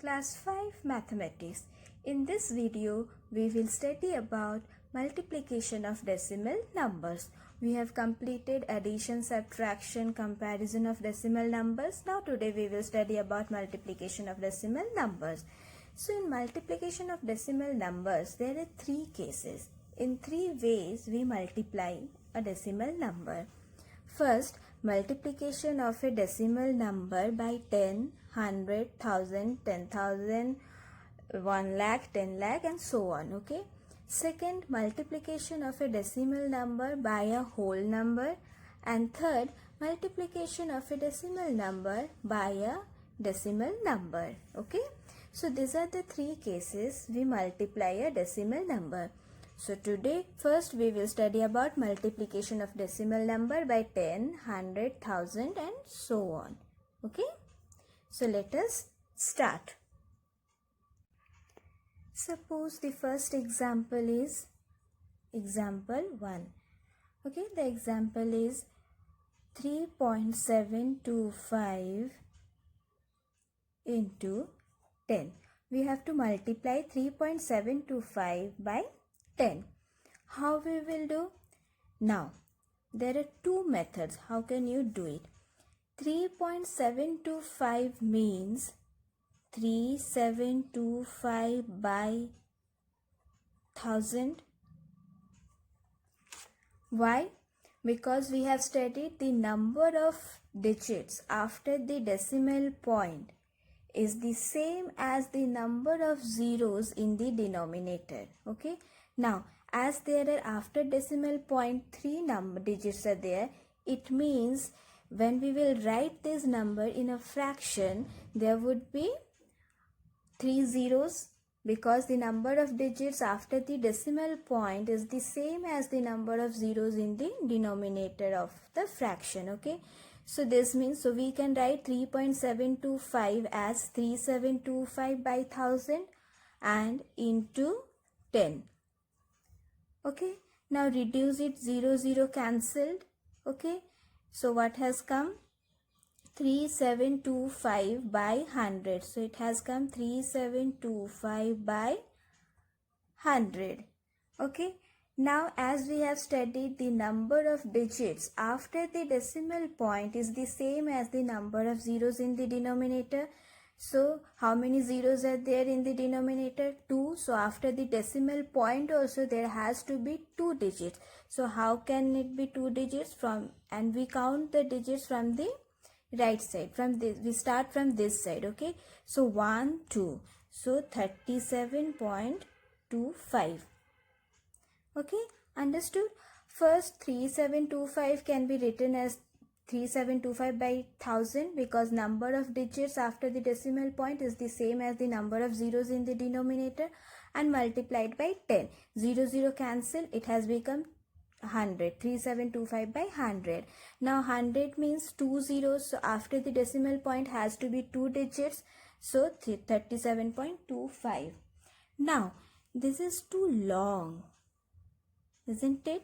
Class 5 Mathematics. In this video, we will study about multiplication of decimal numbers. We have completed addition, subtraction, comparison of decimal numbers. Now today we will study about multiplication of decimal numbers. So in multiplication of decimal numbers, there are three cases. In three ways we multiply a decimal number. First, multiplication of a decimal number by 10, 100, 1000, 10,000, 1 lakh, 10 lakh and so on. Okay. Second, multiplication of a decimal number by a whole number. And third, multiplication of a decimal number by a decimal number. Okay. So these are the three cases we multiply a decimal number. So today first we will study about multiplication of decimal number by 10, 100, 1000 and so on. Okay. So let us start. Suppose the first example is example 1. Okay. The example is 3.725 into 10. We have to multiply 3.725 by 10. How we will do? Now, there are two methods. How can you do it? 3.725 means 3725 by 1000. Why? Because we have studied the number of digits after the decimal point is the same as the number of zeros in the denominator. Okay. Now, as there are after decimal point 3 digits are there, it means when we will write this number in a fraction, there would be 3 zeros because the number of digits after the decimal point is the same as the number of zeros in the denominator of the fraction. Okay. So this means, so we can write 3.725 as 3725 by 1000 and into 10. Okay, now reduce it, 0, 0 cancelled. Okay, so what has come? 3725 by 100. So it has come 3725 by 100. Okay, now as we have studied, the number of digits after the decimal point is the same as the number of zeros in the denominator. So how many zeros are there in the denominator? 2. So after the decimal point also there has to be 2 digits. So how can it be 2 digits? And we count the digits from the right side. From this, we start from this side. Okay. So 1, 2. So 37.25. Okay. Understood? First 3725 can be written as 3725 by 1000 because number of digits after the decimal point is the same as the number of zeros in the denominator and multiplied by 10. 0, 0 cancel. It has become 100. 3725 by 100. Now 100 means 2 zeros. So after the decimal point has to be 2 digits. So 37.25. Now this is too long. Isn't it?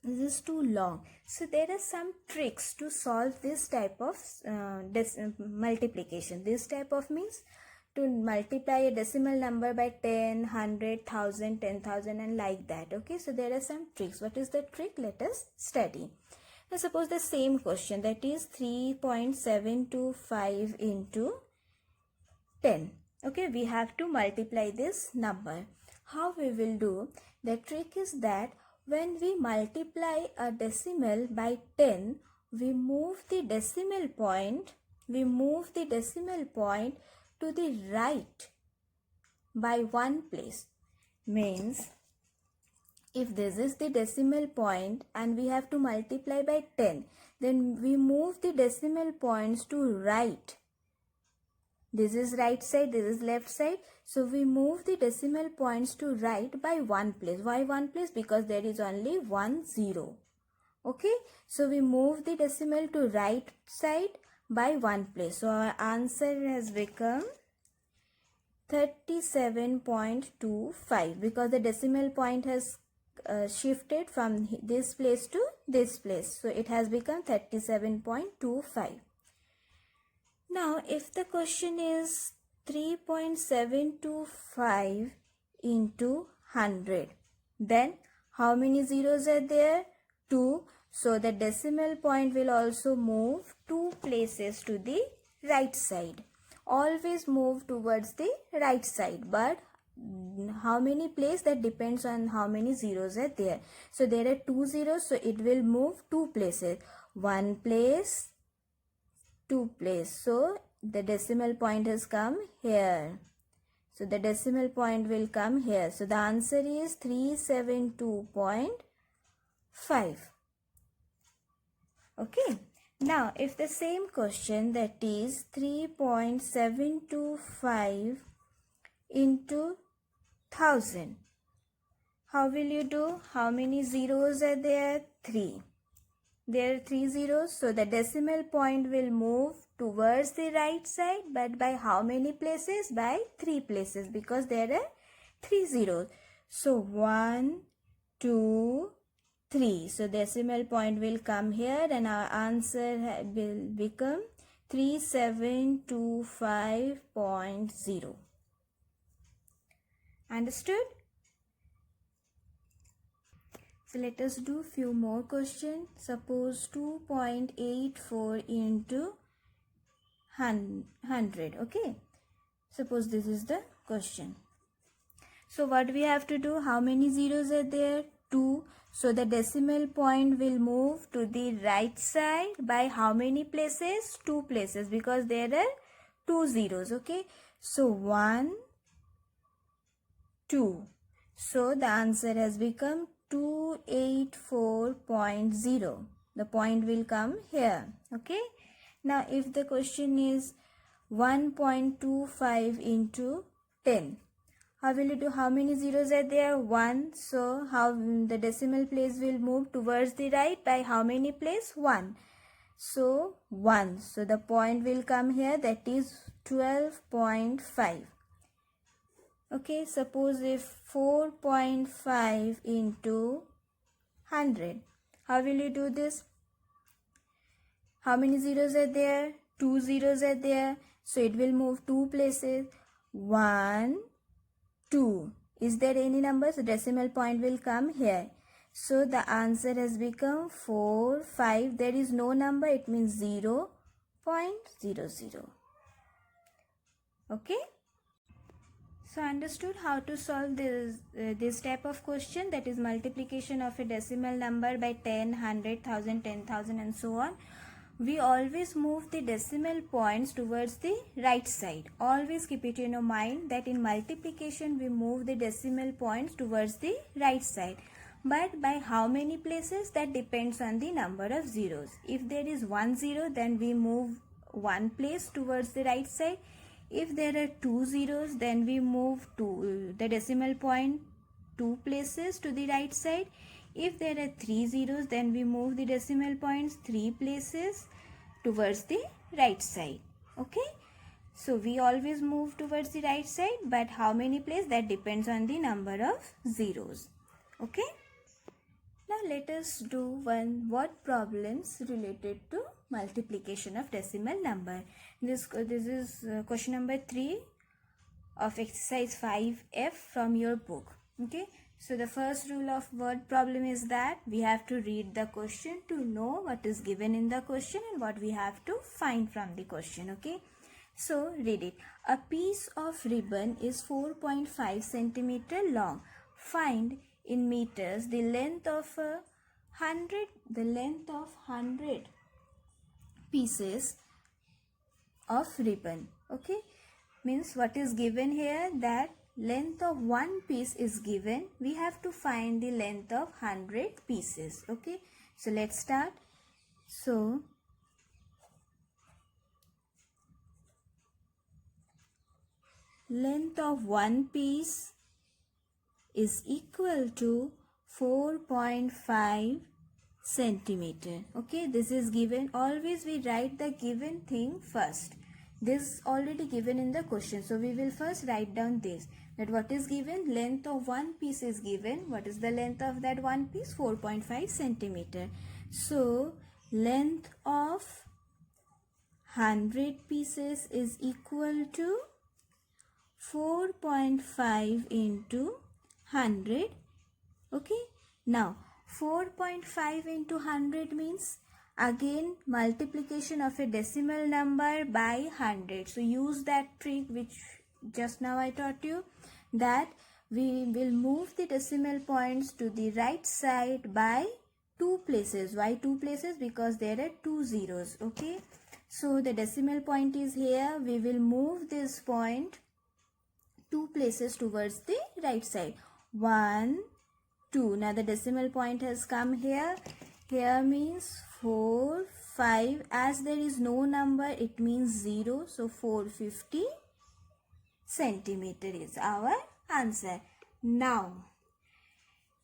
This is too long. So there are some tricks to solve this type of multiplication. This type of means to multiply a decimal number by 10, 100, 1000, 10,000 and like that. Okay, so there are some tricks. What is the trick? Let us study. Now suppose the same question, that is 3.725 into 10. Okay, we have to multiply this number. How we will do? The trick is that when we multiply a decimal by 10, we move the decimal point to the right by 1 place. Means, if this is the decimal point and we have to multiply by 10, then we move the decimal points to right. This is right side, this is left side. So we move the decimal points to right by 1 place. Why 1 place? Because there is only 1 0. Okay. So we move the decimal to right side by 1 place. So our answer has become 37.25 because the decimal point has shifted from this place to this place. So it has become 37.25. Now, if the question is 3.725 into 100. Then how many zeros are there? 2. So the decimal point will also move 2 places to the right side. Always move towards the right side, but how many places, that depends on how many zeros are there. So there are 2 zeros, so it will move 2 places. 1 place, 2 place. So the decimal point has come here. So the decimal point will come here. So the answer is 372.5. Okay. Now if the same question, that is 3.725 into 1000. How will you do? How many zeros are there? 3. There are 3 zeros. So the decimal point will move towards the right side, but by how many places? By 3 places, because there are 3 zeros. So 1, 2, 3. So decimal point will come here and our answer will become 3725.0. Understood? So let us do few more questions. Suppose 2.84 into 100. Okay. Suppose this is the question. So what we have to do? How many zeros are there? 2. So the decimal point will move to the right side by how many places? 2 places, because there are 2 zeros. Okay. So 1, 2. So the answer has become 284.0. The point will come here. Okay. Now if the question is 1.25 into 10. How will you do? How many zeros are there? 1. So how the decimal place will move towards the right by how many place? 1. So 1. So the point will come here, that is 12.5. Okay, suppose if 4.5 into 100. How will you do this? How many zeros are there? 2 zeros are there. So it will move 2 places. 1, 2. Is there any number? So decimal point will come here. So the answer has become 4, 5. There is no number. It means 0.00. Okay. So understood how to solve this type of question, that is multiplication of a decimal number by 10, 100, 1000, 10,000 and so on. We always move the decimal points towards the right side. Always keep it in your mind that in multiplication we move the decimal points towards the right side. But by how many places? That depends on the number of zeros. If there is 1 zero, then we move 1 place towards the right side. If there are 2 zeros, then we move the decimal point 2 places to the right side. If there are 3 zeros, then we move the decimal points 3 places towards the right side. Okay. So we always move towards the right side, but how many places? That depends on the number of zeros. Okay. Now let us do word problems related to multiplication of decimal number. This is question number 3 of exercise 5F from your book. Okay. So the first rule of word problem is that we have to read the question to know what is given in the question and what we have to find from the question. Okay. So read it. A piece of ribbon is 4.5 centimeter long. Find in meters the length of 100 pieces of ribbon. Okay, means what is given here, that length of one piece is given. We have to find the length of 100 pieces. Okay, so let's start. So length of one piece is equal to 4.5 centimeter. Okay, this is given. Always we write the given thing first. This is already given in the question, so we will first write down this, that what is given, length of one piece is given. What is the length of that one piece? 4.5 centimeter. So length of 100 pieces is equal to 4.5 into 100. Okay, now 4.5 into 100 means again multiplication of a decimal number by 100. So use that trick which just now I taught you, that we will move the decimal points to the right side by 2 places. Why 2 places? Because there are 2 zeros. Okay, so the decimal point is here. We will move this point 2 places towards the right side. 1, 2. Now the decimal point has come here. Here means 4, 5. As there is no number, it means 0. So 450 centimeter is our answer. Now,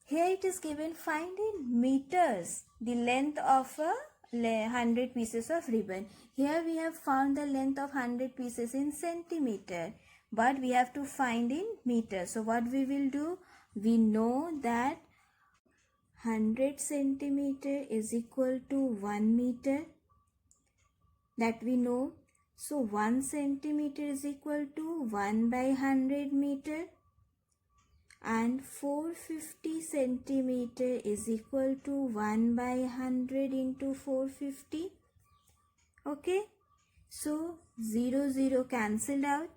here it is given, find in meters the length of a 100 pieces of ribbon. Here we have found the length of 100 pieces in centimeter, but we have to find in meters. So what we will do, we know that 100 centimeter is equal to 1 meter, that we know. So 1 centimeter is equal to 1 by 100 meter, and 450 centimeter is equal to 1 by 100 into 450. Okay, so 0 0 cancelled out,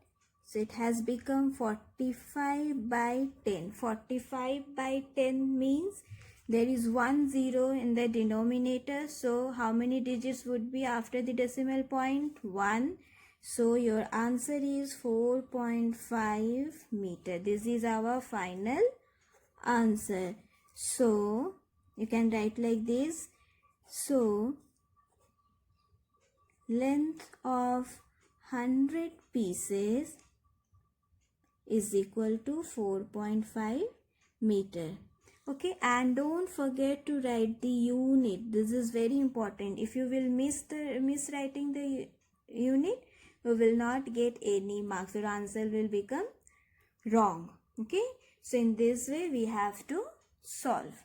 so it has become 45 by 10. 45 by 10 means there is 1 0 in the denominator. So how many digits would be after the decimal point? 1. So your answer is 4.5 meter. This is our final answer. So you can write like this. So length of 100 pieces is equal to 4.5 meter. Okay, and don't forget to write the unit. This is very important. If you will miss writing the unit, you will not get any marks. Your answer will become wrong. Okay, so in this way we have to solve.